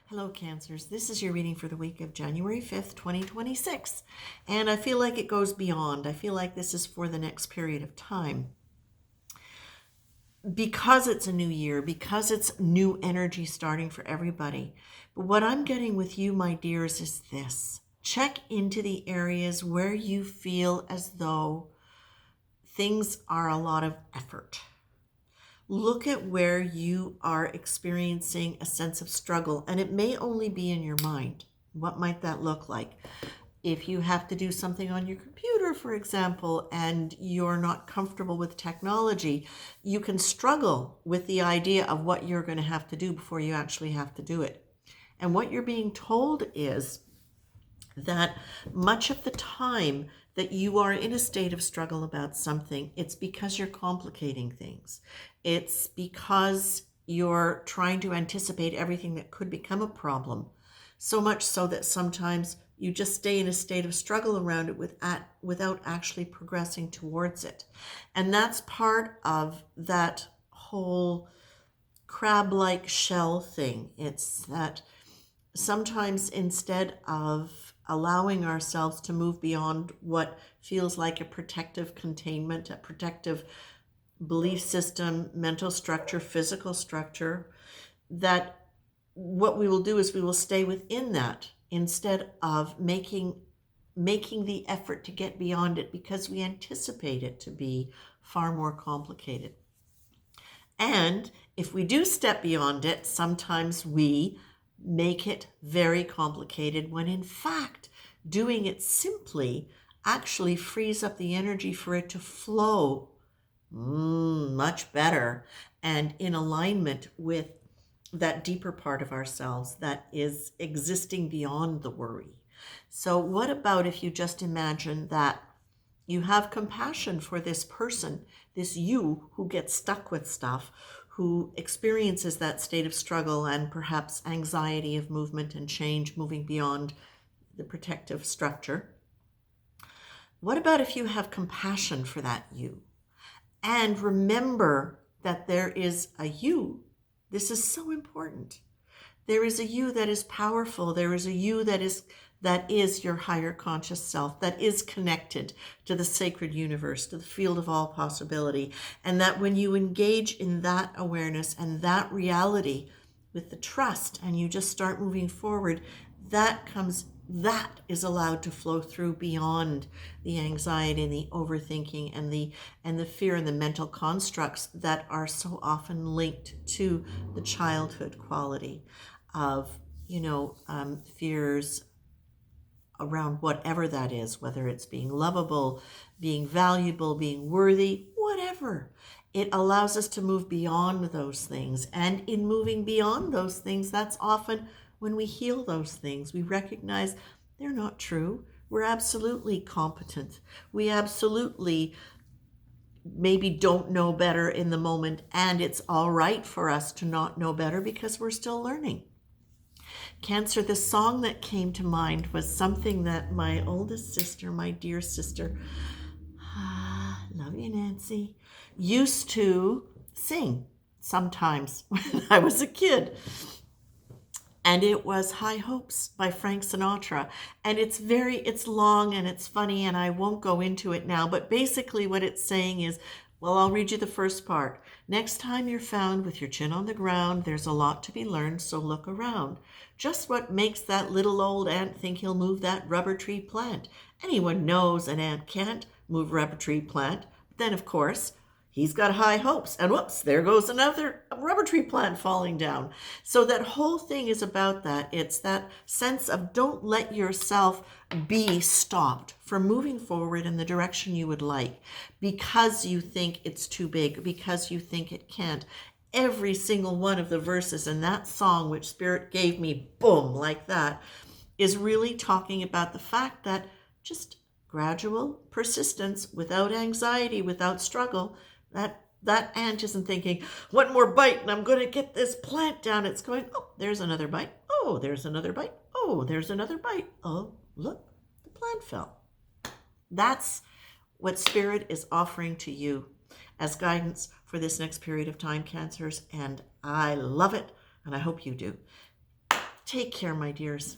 Hello, Cancers. This is your reading for the week of January 5th, 2026. And I feel like it goes beyond. I feel like this is for the next period of time. Because it's a new year, because it's new energy starting for everybody. But what I'm getting with you, my dears, is this. Check into the areas where you feel as though things are a lot of effort. Look at where you are experiencing a sense of struggle, and it may only be in your mind. What might that look like? If you have to do something on your computer, for example, and you're not comfortable with technology, you can struggle with the idea of what you're going to have to do before you actually have to do it. And what you're being told is that much of the time that you are in a state of struggle about something, it's because you're complicating things. It's because you're trying to anticipate everything that could become a problem. So much so that sometimes you just stay in a state of struggle around it without actually progressing towards it. And that's part of that whole crab-like shell thing. It's that sometimes instead of allowing ourselves to move beyond what feels like a protective containment, a protective belief system, mental structure, physical structure, that what we will do is we will stay within that instead of making the effort to get beyond it because we anticipate it to be far more complicated. And if we do step beyond it, sometimes we make it very complicated when in fact doing it simply actually frees up the energy for it to flow much better and in alignment with that deeper part of ourselves that is existing beyond the worry. So what about if you just imagine that you have compassion for this person, this you who gets stuck with stuff, who experiences that state of struggle and perhaps anxiety of movement and change, moving beyond the protective structure. What about if you have compassion for that you? And remember that there is a you. This is so important. There is a you that is powerful. There is a you that is your higher conscious self, that is connected to the sacred universe, to the field of all possibility. And that when you engage in that awareness and that reality with the trust and you just start moving forward, that is allowed to flow through beyond the anxiety and the overthinking and the fear and the mental constructs that are so often linked to the childhood quality of fears around whatever that is, whether it's being lovable, being valuable, being worthy, whatever. It allows us to move beyond those things. And in moving beyond those things, that's often when we heal those things. We recognize they're not true. We're absolutely competent. We absolutely maybe don't know better in the moment, and it's all right for us to not know better because we're still learning. Cancer, the song that came to mind was something that my oldest sister, my dear sister, love you, Nancy, used to sing sometimes when I was a kid. And it was High Hopes by Frank Sinatra. And it's long and it's funny, and I won't go into it now. But basically what it's saying is, well, I'll read you the first part. Next time you're found with your chin on the ground, there's a lot to be learned, so look around. Just what makes that little old ant think he'll move that rubber tree plant? Anyone knows an ant can't move a rubber tree plant. But then, of course, he's got high hopes, and whoops, there goes another rubber tree plant falling down. So that whole thing is about that. It's that sense of don't let yourself be stopped from moving forward in the direction you would like because you think it's too big, because you think it can't. Every single one of the verses in that song, which Spirit gave me, boom, like that, is really talking about the fact that just gradual persistence without anxiety, without struggle, that ant isn't thinking, one more bite and I'm going to get this plant down. It's going, oh, there's another bite. Oh, there's another bite. Oh, there's another bite. Oh, look, the plant fell. That's what Spirit is offering to you as guidance for this next period of time, Cancers. And I love it, and I hope you do. Take care, my dears.